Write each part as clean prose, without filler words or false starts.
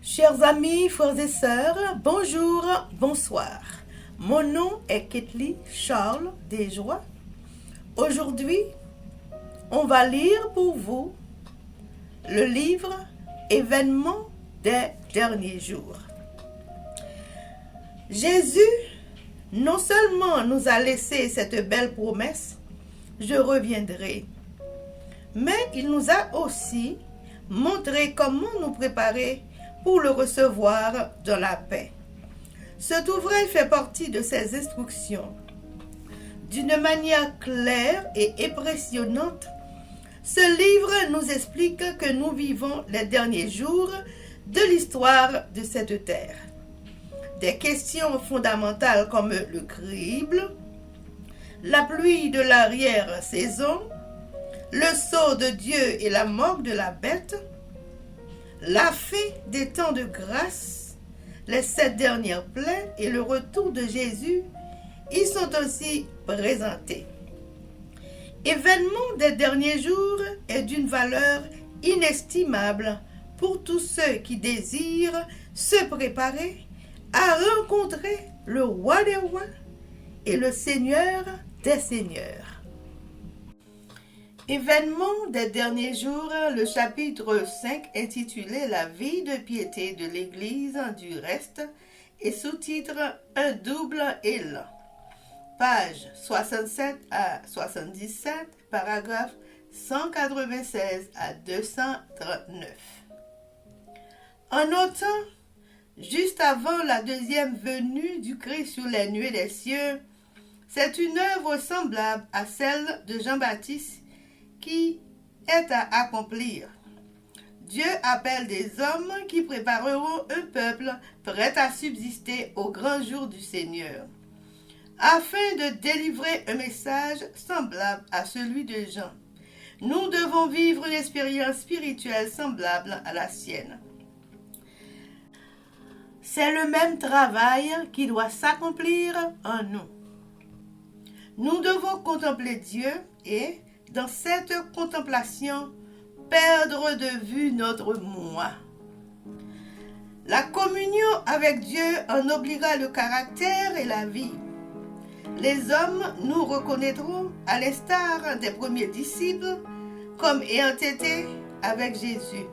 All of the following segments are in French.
Chers amis, frères et sœurs, bonjour, bonsoir. Mon nom est Ketli Charles Desjoie. Aujourd'hui, on va lire pour vous le livre Événements des derniers jours. Jésus non seulement nous a laissé cette belle promesse, je reviendrai, mais il nous a aussi montré comment nous préparer pour le recevoir dans la paix. Cet ouvrage fait partie de ces instructions. D'une manière claire et impressionnante, ce livre nous explique que nous vivons les derniers jours de l'histoire de cette terre. Des questions fondamentales comme le crible, la pluie de l'arrière-saison, le sceau de Dieu et la mort de la bête, la fin des temps de grâce, les 7 dernières plaies et le retour de Jésus y sont aussi présentés. Événement des derniers jours est d'une valeur inestimable pour tous ceux qui désirent se préparer à rencontrer le roi des rois et le seigneur des seigneurs. Événements des derniers jours, le chapitre 5 intitulé La vie de piété de l'Église du reste et sous-titre Un double élan. Page 67 à 77, paragraphe 196 à 239. En autant, juste avant la deuxième venue du Christ sur les nuées des cieux, c'est une œuvre semblable à celle de Jean-Baptiste qui est à accomplir. Dieu appelle des hommes qui prépareront un peuple prêt à subsister au grand jour du Seigneur, afin de délivrer un message semblable à celui de Jean. Nous devons vivre une expérience spirituelle semblable à la sienne. C'est le même travail qui doit s'accomplir en nous. Nous devons contempler Dieu et, dans cette contemplation, perdre de vue notre moi. La communion avec Dieu en obligera le caractère et la vie. Les hommes nous reconnaîtront, à l'instar des premiers disciples, comme ayant été avec Jésus.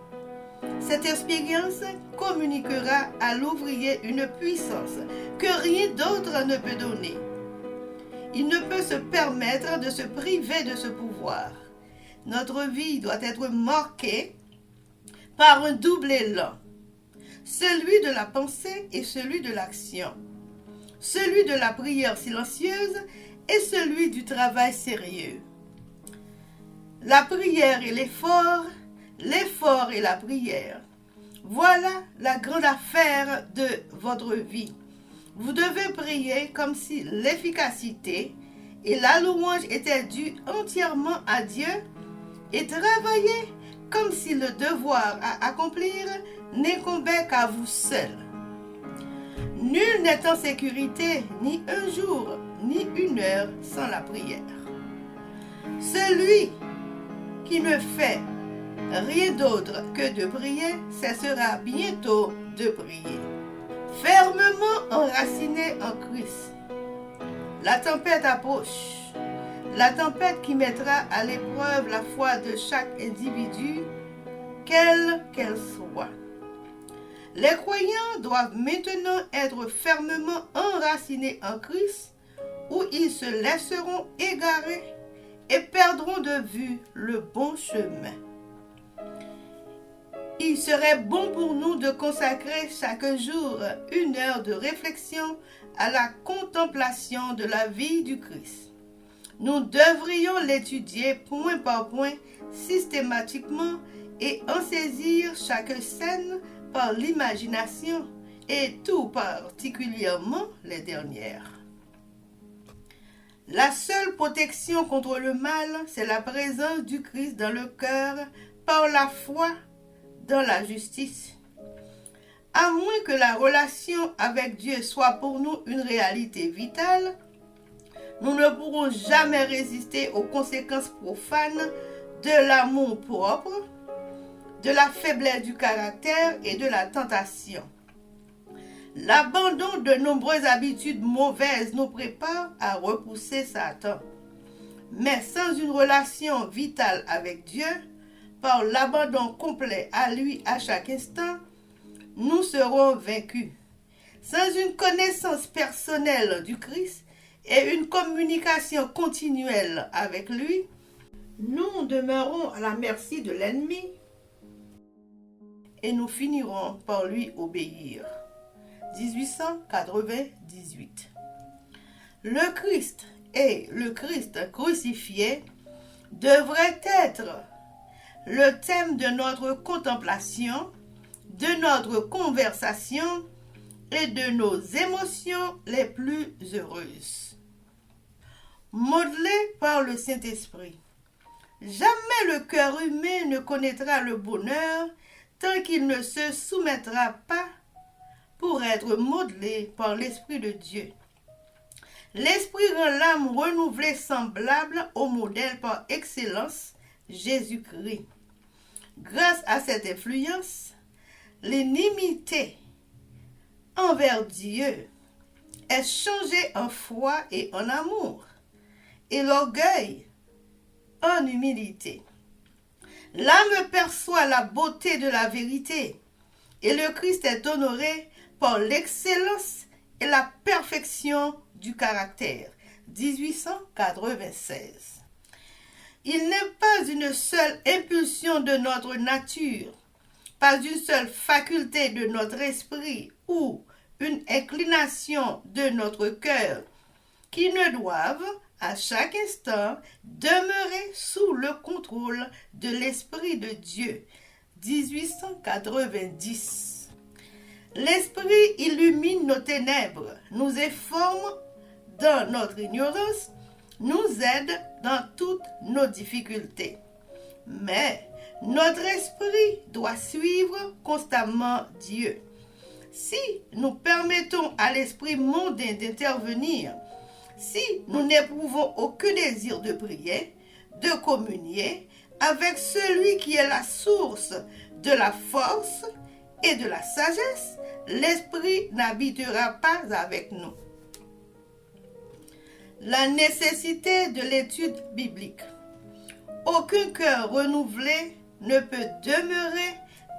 Cette expérience communiquera à l'ouvrier une puissance que rien d'autre ne peut donner. Il ne peut se permettre de se priver de ce pouvoir. Notre vie doit être marquée par un double élan, celui de la pensée et celui de l'action, celui de la prière silencieuse et celui du travail sérieux. La prière et l'effort et la prière. Voilà la grande affaire de votre vie. Vous devez prier comme si l'efficacité et la louange étaient dues entièrement à Dieu et travailler comme si le devoir à accomplir n'incombait qu'à vous seul. Nul n'est en sécurité ni un jour ni une heure sans la prière. Celui qui ne fait rien d'autre que de prier cessera bientôt de prier. Fermement enraciné en Christ. La tempête approche. La tempête qui mettra à l'épreuve la foi de chaque individu, quelle qu'elle soit. Les croyants doivent maintenant être fermement enracinés en Christ, ou ils se laisseront égarer et perdront de vue le bon chemin. Il serait bon pour nous de consacrer chaque jour une heure de réflexion à la contemplation de la vie du Christ. Nous devrions l'étudier point par point, systématiquement, et en saisir chaque scène par l'imagination, et tout particulièrement les dernières. La seule protection contre le mal, c'est la présence du Christ dans le cœur par la foi dans la justice. À moins que la relation avec Dieu soit pour nous une réalité vitale, nous ne pourrons jamais résister aux conséquences profanes de l'amour propre, de la faiblesse du caractère et de la tentation. L'abandon de nombreuses habitudes mauvaises nous prépare à repousser Satan. Mais sans une relation vitale avec Dieu, par l'abandon complet à lui à chaque instant, nous serons vaincus. Sans une connaissance personnelle du Christ et une communication continuelle avec lui, nous demeurons à la merci de l'ennemi et nous finirons par lui obéir. 1898. Le Christ et le Christ crucifié devrait être le thème de notre contemplation, de notre conversation et de nos émotions les plus heureuses. Modelé par le Saint-Esprit. Jamais le cœur humain ne connaîtra le bonheur tant qu'il ne se soumettra pas pour être modelé par l'Esprit de Dieu. L'Esprit rend l'âme renouvelée semblable au modèle par excellence, Jésus-Christ. Grâce à cette influence, l'inimité envers Dieu est changée en foi et en amour, et l'orgueil en humilité. L'âme perçoit la beauté de la vérité, et le Christ est honoré par l'excellence et la perfection du caractère. 1896. Il n'est pas une seule impulsion de notre nature, pas une seule faculté de notre esprit ou une inclination de notre cœur qui ne doivent à chaque instant demeurer sous le contrôle de l'Esprit de Dieu. 1890. L'Esprit illumine nos ténèbres, nous informe dans notre ignorance, nous aide dans toutes nos difficultés. Mais notre esprit doit suivre constamment Dieu. Si nous permettons à l'esprit mondain d'intervenir, si nous n'éprouvons aucun désir de prier, de communier avec celui qui est la source de la force et de la sagesse, l'esprit n'habitera pas avec nous. La nécessité de l'étude biblique. Aucun cœur renouvelé ne peut demeurer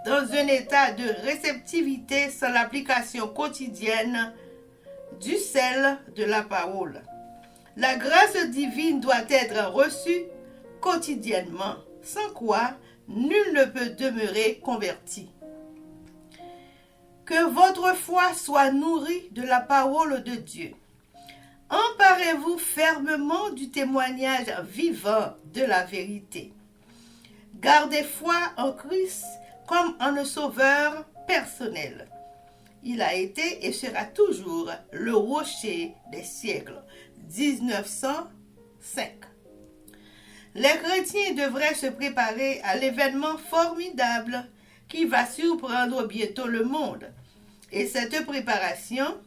dans un état de réceptivité sans l'application quotidienne du sel de la parole. La grâce divine doit être reçue quotidiennement, sans quoi nul ne peut demeurer converti. Que votre foi soit nourrie de la parole de Dieu. Emparez-vous fermement du témoignage vivant de la vérité. Gardez foi en Christ comme en un sauveur personnel. Il a été et sera toujours le rocher des siècles. 1905. Les chrétiens devraient se préparer à l'événement formidable qui va surprendre bientôt le monde. Et cette préparation,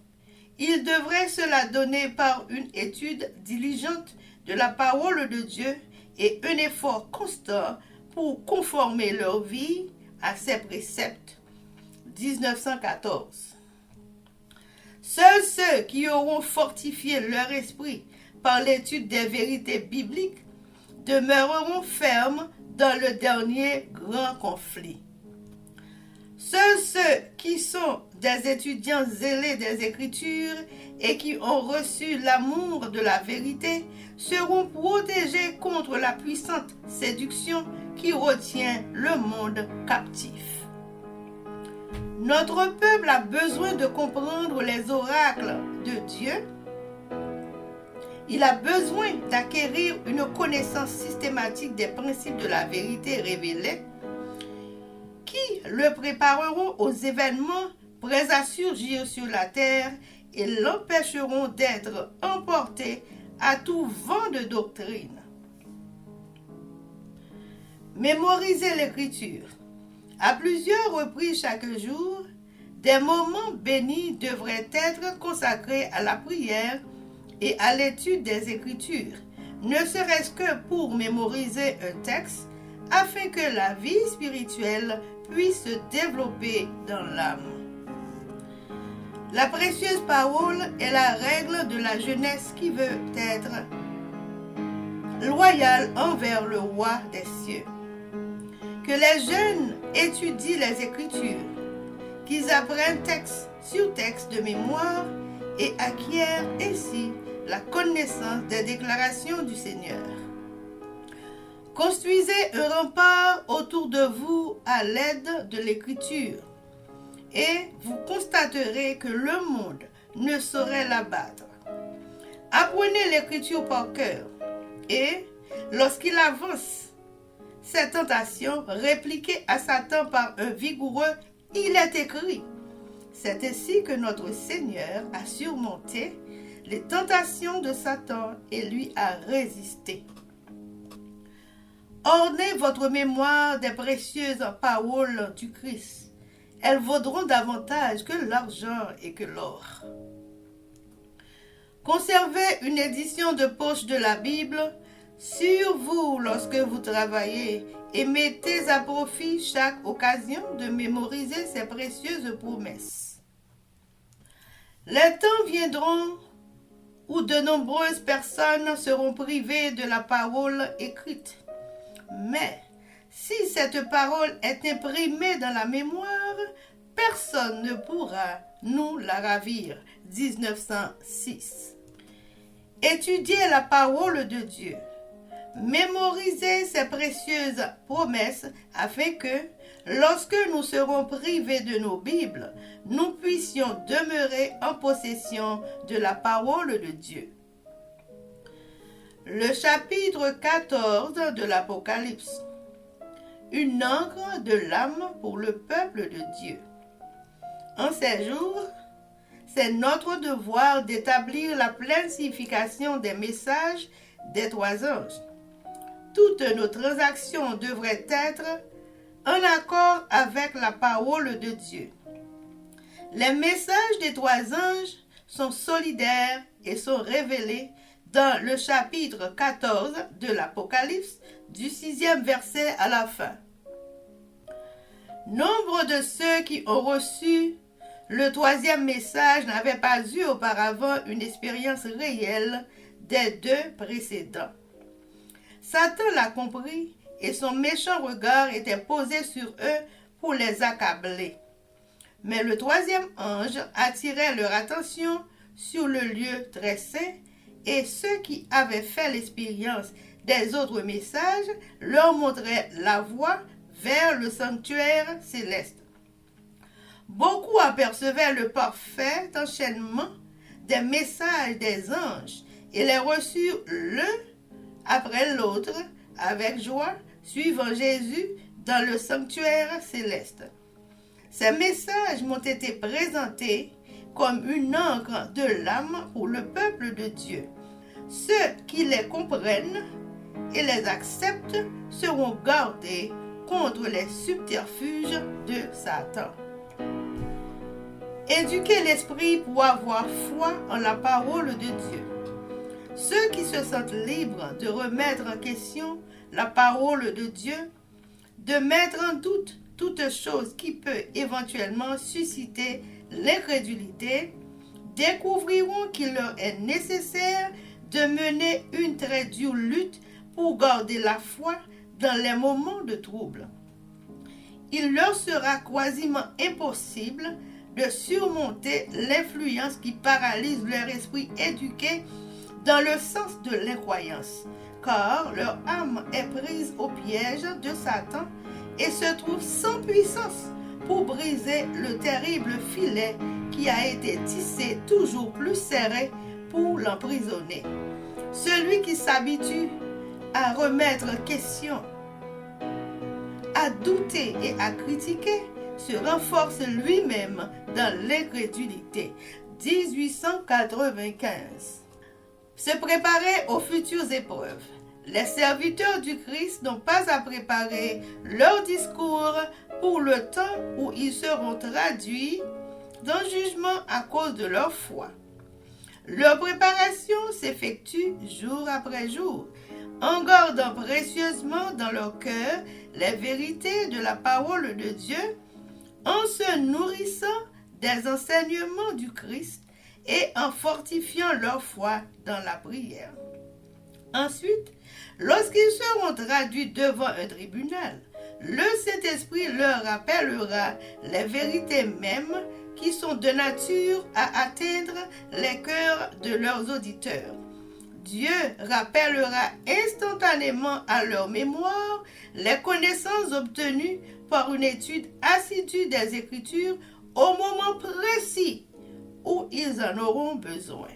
ils devraient se la donner par une étude diligente de la parole de Dieu et un effort constant pour conformer leur vie à ses préceptes. 1914. Seuls ceux qui auront fortifié leur esprit par l'étude des vérités bibliques demeureront fermes dans le dernier grand conflit. Seuls ceux qui sont des étudiants zélés des Écritures et qui ont reçu l'amour de la vérité seront protégés contre la puissante séduction qui retient le monde captif. Notre peuple a besoin de comprendre les oracles de Dieu. Il a besoin d'acquérir une connaissance systématique des principes de la vérité révélée qui le prépareront aux événements prêts à surgir sur la terre et l'empêcheront d'être emporté à tout vent de doctrine. Mémoriser l'Écriture. À plusieurs reprises chaque jour, des moments bénis devraient être consacrés à la prière et à l'étude des Écritures, ne serait-ce que pour mémoriser un texte afin que la vie spirituelle puisse se développer dans l'âme. La précieuse parole est la règle de la jeunesse qui veut être loyale envers le roi des cieux. Que les jeunes étudient les Écritures, qu'ils apprennent texte sur texte de mémoire et acquièrent ainsi la connaissance des déclarations du Seigneur. Construisez un rempart autour de vous à l'aide de l'Écriture, et vous constaterez que le monde ne saurait l'abattre. Apprenez l'Écriture par cœur, et lorsqu'il avance ses tentations, répliquez à Satan par un vigoureux « Il est écrit ». C'est ainsi que notre Seigneur a surmonté les tentations de Satan et lui a résisté. Ornez votre mémoire des précieuses paroles du Christ. Elles vaudront davantage que l'argent et que l'or. Conservez une édition de poche de la Bible sur vous lorsque vous travaillez et mettez à profit chaque occasion de mémoriser ces précieuses promesses. Les temps viendront où de nombreuses personnes seront privées de la parole écrite. Mais si cette parole est imprimée dans la mémoire, personne ne pourra nous la ravir. 1906. Étudiez la parole de Dieu. Mémorisez ces précieuses promesses afin que, lorsque nous serons privés de nos Bibles, nous puissions demeurer en possession de la parole de Dieu. Le chapitre 14 de l'Apocalypse. Une encre de l'âme pour le peuple de Dieu. En ces jours, c'est notre devoir d'établir la pleine signification des messages des trois anges. Toutes nos transactions devraient être en accord avec la parole de Dieu. Les messages des trois anges sont solidaires et sont révélés dans le chapitre 14 de l'Apocalypse, du 6e verset à la fin. Nombre de ceux qui ont reçu le troisième message n'avaient pas eu auparavant une expérience réelle des deux précédents. Satan l'a compris et son méchant regard était posé sur eux pour les accabler. Mais le troisième ange attirait leur attention sur le lieu très saint et ceux qui avaient fait l'expérience des autres messages leur montraient la voie vers le sanctuaire céleste. Beaucoup apercevaient le parfait enchaînement des messages des anges et les reçurent l'un après l'autre avec joie, suivant Jésus dans le sanctuaire céleste. Ces messages m'ont été présentés comme une encre de l'âme pour le peuple de Dieu. Ceux qui les comprennent et les acceptent seront gardés contre les subterfuges de Satan. Éduquez l'esprit pour avoir foi en la parole de Dieu. Ceux qui se sentent libres de remettre en question la parole de Dieu, de mettre en doute toute chose qui peut éventuellement susciter l'incrédulité, découvriront qu'il leur est nécessaire de mener une très dure lutte pour garder la foi dans les moments de trouble. Il leur sera quasiment impossible de surmonter l'influence qui paralyse leur esprit éduqué dans le sens de l'incroyance, car leur âme est prise au piège de Satan et se trouve sans puissance pour briser le terrible filet qui a été tissé toujours plus serré pour l'emprisonner. Celui qui s'habitue à remettre en question, à douter et à critiquer se renforce lui-même dans l'incrédulité. 1895. Se préparer aux futures épreuves. Les serviteurs du Christ n'ont pas à préparer leur discours pour le temps où ils seront traduits dans le jugement à cause de leur foi. Leur préparation s'effectue jour après jour, en gardant précieusement dans leur cœur les vérités de la parole de Dieu en se nourrissant des enseignements du Christ et en fortifiant leur foi dans la prière. Ensuite, lorsqu'ils seront traduits devant un tribunal, le Saint-Esprit leur rappellera les vérités mêmes qui sont de nature à atteindre les cœurs de leurs auditeurs. Dieu rappellera instantanément à leur mémoire les connaissances obtenues par une étude assidue des Écritures au moment précis où ils en auront besoin.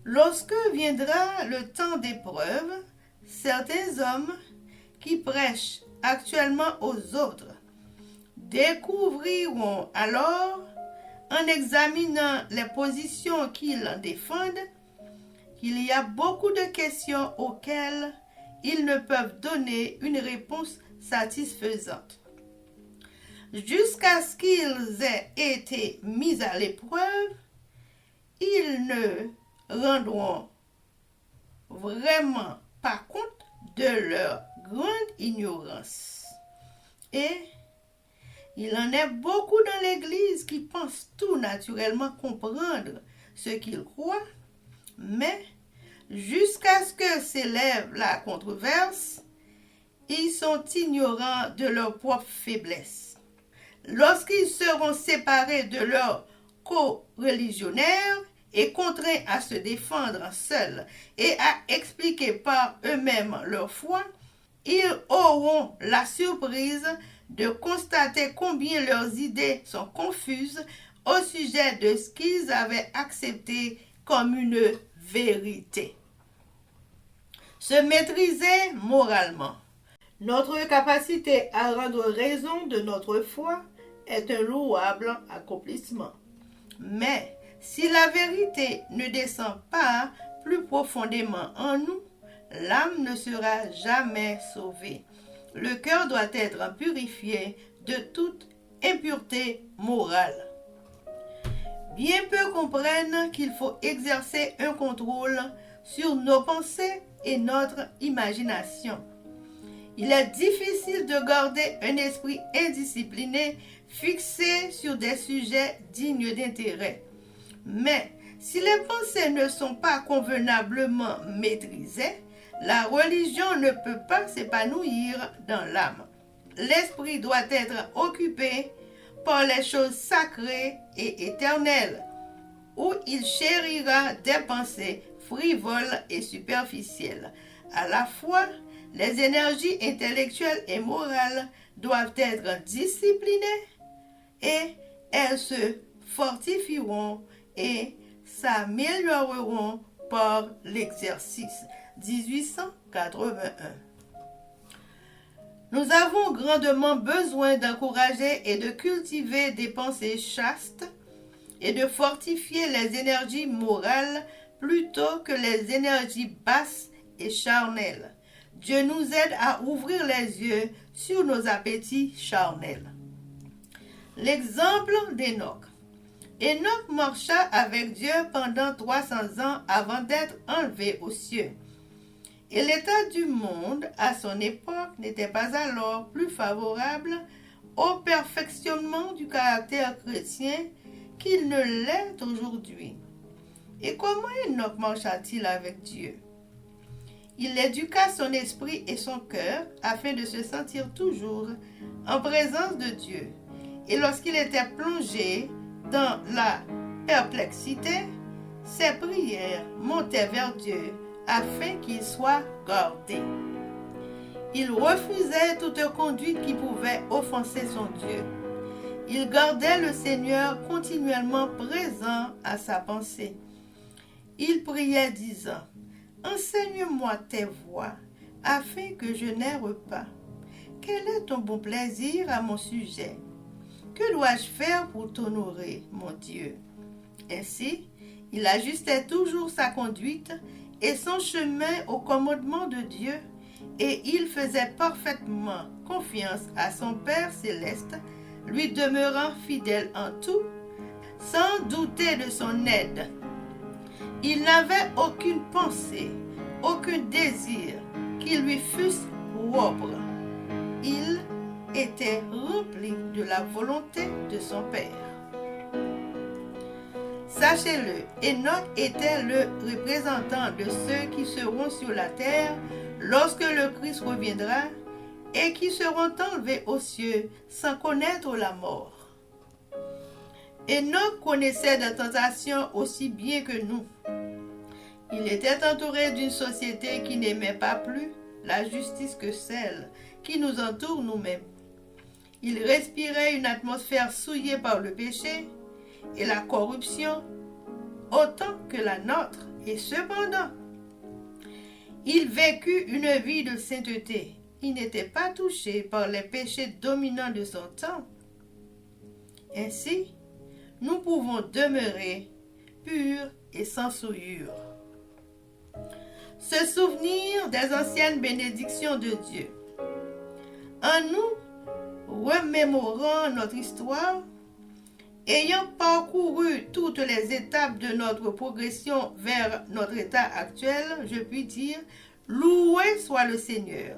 Lorsque viendra le temps d'épreuve, certains hommes qui prêchent actuellement aux autres découvriront alors, en examinant les positions qu'ils défendent, qu'il y a beaucoup de questions auxquelles ils ne peuvent donner une réponse satisfaisante. Jusqu'à ce qu'ils aient été mis à l'épreuve, ils ne rendront vraiment pas compte de leur grande ignorance. Et il en est beaucoup dans l'Église qui pensent tout naturellement comprendre ce qu'ils croient, mais jusqu'à ce que s'élève la controverse, ils sont ignorants de leur propre faiblesse. Lorsqu'ils seront séparés de leurs co-religionnaires et contraints à se défendre seuls et à expliquer par eux-mêmes leur foi, ils auront la surprise de constater combien leurs idées sont confuses au sujet de ce qu'ils avaient accepté comme une vérité. Se maîtriser moralement. Notre capacité à rendre raison de notre foi est un louable accomplissement. Mais si la vérité ne descend pas plus profondément en nous, l'âme ne sera jamais sauvée. Le cœur doit être purifié de toute impureté morale. Bien peu comprennent qu'il faut exercer un contrôle sur nos pensées et notre imagination. Il est difficile de garder un esprit indiscipliné fixé sur des sujets dignes d'intérêt. Mais si les pensées ne sont pas convenablement maîtrisées, la religion ne peut pas s'épanouir dans l'âme. L'esprit doit être occupé par les choses sacrées et éternelles, où il chérira des pensées frivoles et superficielles. À la fois, les énergies intellectuelles et morales doivent être disciplinées et elles se fortifieront et s'amélioreront par l'exercice. 1881. Nous avons grandement besoin d'encourager et de cultiver des pensées chastes et de fortifier les énergies morales plutôt que les énergies basses et charnelles. Dieu nous aide à ouvrir les yeux sur nos appétits charnels. L'exemple d'Enoch. Enoch marcha avec Dieu pendant 300 ans avant d'être enlevé aux cieux. Et l'état du monde à son époque n'était pas alors plus favorable au perfectionnement du caractère chrétien qu'il ne l'est aujourd'hui. Et comment Enoch marcha-t-il avec Dieu? Il éduqua son esprit et son cœur afin de se sentir toujours en présence de Dieu. Et lorsqu'il était plongé dans la perplexité, ses prières montaient vers Dieu afin qu'il soit gardé. Il refusait toute conduite qui pouvait offenser son Dieu. Il gardait le Seigneur continuellement présent à sa pensée. Il priait disant: « Enseigne-moi tes voies, afin que je n'erre pas. Quel est ton bon plaisir à mon sujet? Que dois-je faire pour t'honorer, mon Dieu? » Ainsi, il ajustait toujours sa conduite et son chemin au commandement de Dieu, et il faisait parfaitement confiance à son Père céleste, lui demeurant fidèle en tout, sans douter de son aide. Il n'avait aucune pensée, aucun désir qui lui fussent propre. Il était rempli de la volonté de son Père. Sachez-le, Enoch était le représentant de ceux qui seront sur la terre lorsque le Christ reviendra et qui seront enlevés aux cieux sans connaître la mort. Enoch connaissait des tentations aussi bien que nous. Il était entouré d'une société qui n'aimait pas plus la justice que celle qui nous entoure nous-mêmes. Il respirait une atmosphère souillée par le péché et la corruption autant que la nôtre, et cependant, il vécut une vie de sainteté. Il n'était pas touché par les péchés dominants de son temps. Ainsi, nous pouvons demeurer purs et sans souillure. Se souvenir des anciennes bénédictions de Dieu. En nous remémorant notre histoire, ayant parcouru toutes les étapes de notre progression vers notre état actuel, je puis dire, loué soit le Seigneur.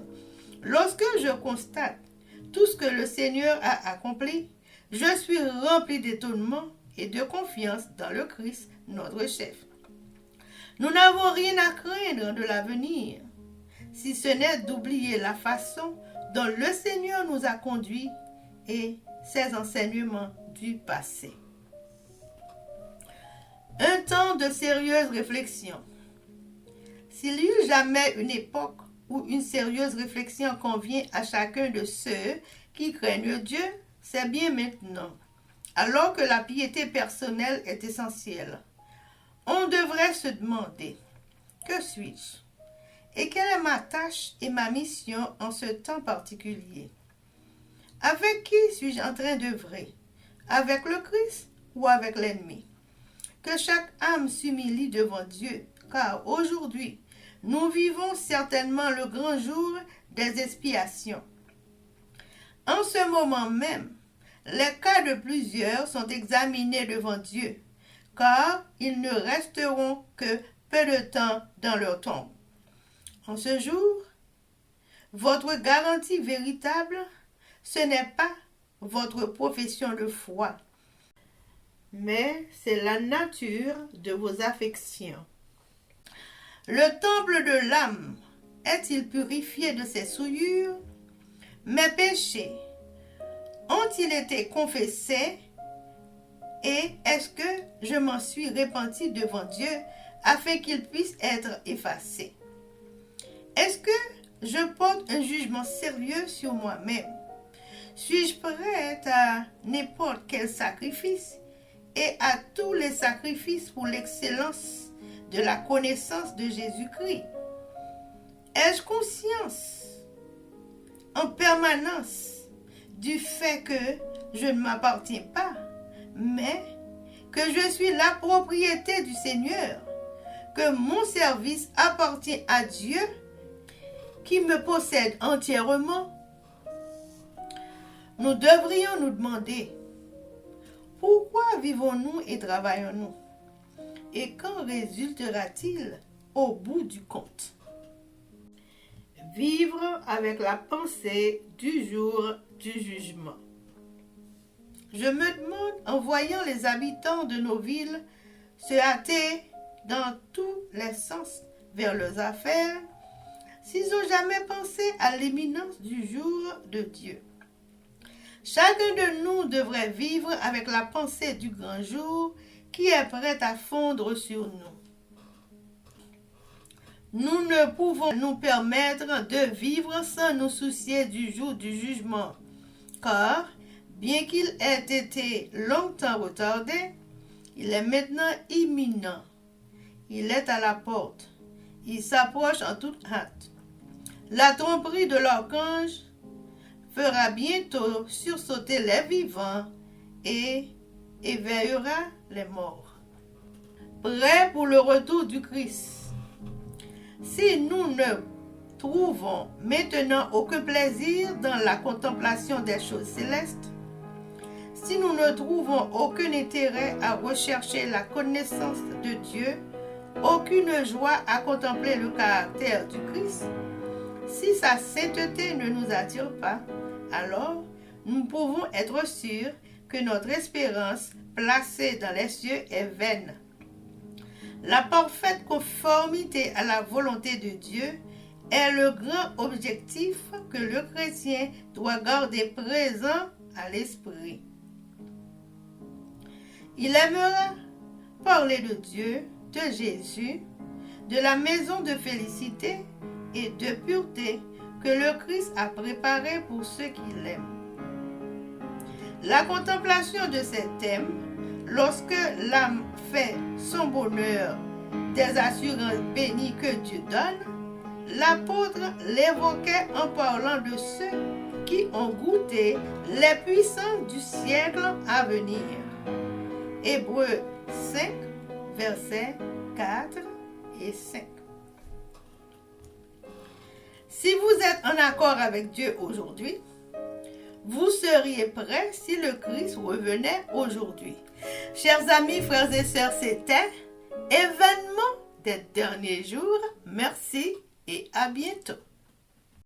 Lorsque je constate tout ce que le Seigneur a accompli, je suis rempli d'étonnement et de confiance dans le Christ, notre chef. Nous n'avons rien à craindre de l'avenir, si ce n'est d'oublier la façon dont le Seigneur nous a conduits et ses enseignements du passé. Un temps de sérieuse réflexion. S'il y eut jamais une époque où une sérieuse réflexion convient à chacun de ceux qui craignent Dieu, c'est bien maintenant, alors que la piété personnelle est essentielle. On devrait se demander, que suis-je? Et quelle est ma tâche et ma mission en ce temps particulier? Avec qui suis-je en train d'œuvrer? Avec le Christ ou avec l'ennemi? Que chaque âme s'humilie devant Dieu, car aujourd'hui, nous vivons certainement le grand jour des expiations. En ce moment même, les cas de plusieurs sont examinés devant Dieu, car ils ne resteront que peu de temps dans leur tombe. En ce jour, votre garantie véritable, ce n'est pas votre profession de foi, mais c'est la nature de vos affections. Le temple de l'âme est-il purifié de ses souillures? Mes péchés ont-ils été confessés? Et est-ce que je m'en suis repenti devant Dieu afin qu'il puisse être effacé? Est-ce que je porte un jugement sérieux sur moi-même? Suis-je prête à n'importe quel sacrifice et à tous les sacrifices pour l'excellence de la connaissance de Jésus-Christ? Ai-je conscience en permanence du fait que je ne m'appartiens pas, mais que je suis la propriété du Seigneur, que mon service appartient à Dieu qui me possède entièrement? Nous devrions nous demander, pourquoi vivons-nous et travaillons-nous? Et qu'en résultera-t-il au bout du compte? Vivre avec la pensée du jour du jugement. Je me demande, en voyant les habitants de nos villes se hâter dans tous les sens vers leurs affaires, s'ils n'ont jamais pensé à l'imminence du jour de Dieu. Chacun de nous devrait vivre avec la pensée du grand jour qui est prêt à fondre sur nous. Nous ne pouvons nous permettre de vivre sans nous soucier du jour du jugement, car, bien qu'il ait été longtemps retardé, il est maintenant imminent. Il est à la porte. Il s'approche en toute hâte. La tromperie de l'archange fera bientôt sursauter les vivants et éveillera les morts. Prêts pour le retour du Christ. Si nous ne trouvons maintenant aucun plaisir dans la contemplation des choses célestes, si nous ne trouvons aucun intérêt à rechercher la connaissance de Dieu, aucune joie à contempler le caractère du Christ, Si sa sainteté ne nous attire pas, alors nous pouvons être sûrs que notre espérance placée dans les cieux est vaine. La parfaite conformité à la volonté de Dieu est le grand objectif que le chrétien doit garder présent à l'esprit. Il aimera parler de Dieu, de Jésus, de la maison de félicité et de pureté que le Christ a préparé pour ceux qui l'aiment. La contemplation de ces thèmes, lorsque l'âme fait son bonheur des assurances bénies que Dieu donne, l'apôtre l'évoquait en parlant de ceux qui ont goûté les puissances du siècle à venir. Hébreux 5, versets 4 et 5. Si vous êtes en accord avec Dieu aujourd'hui, vous seriez prêts si le Christ revenait aujourd'hui. Chers amis, frères et sœurs, c'était Événement des derniers jours. Merci et à bientôt.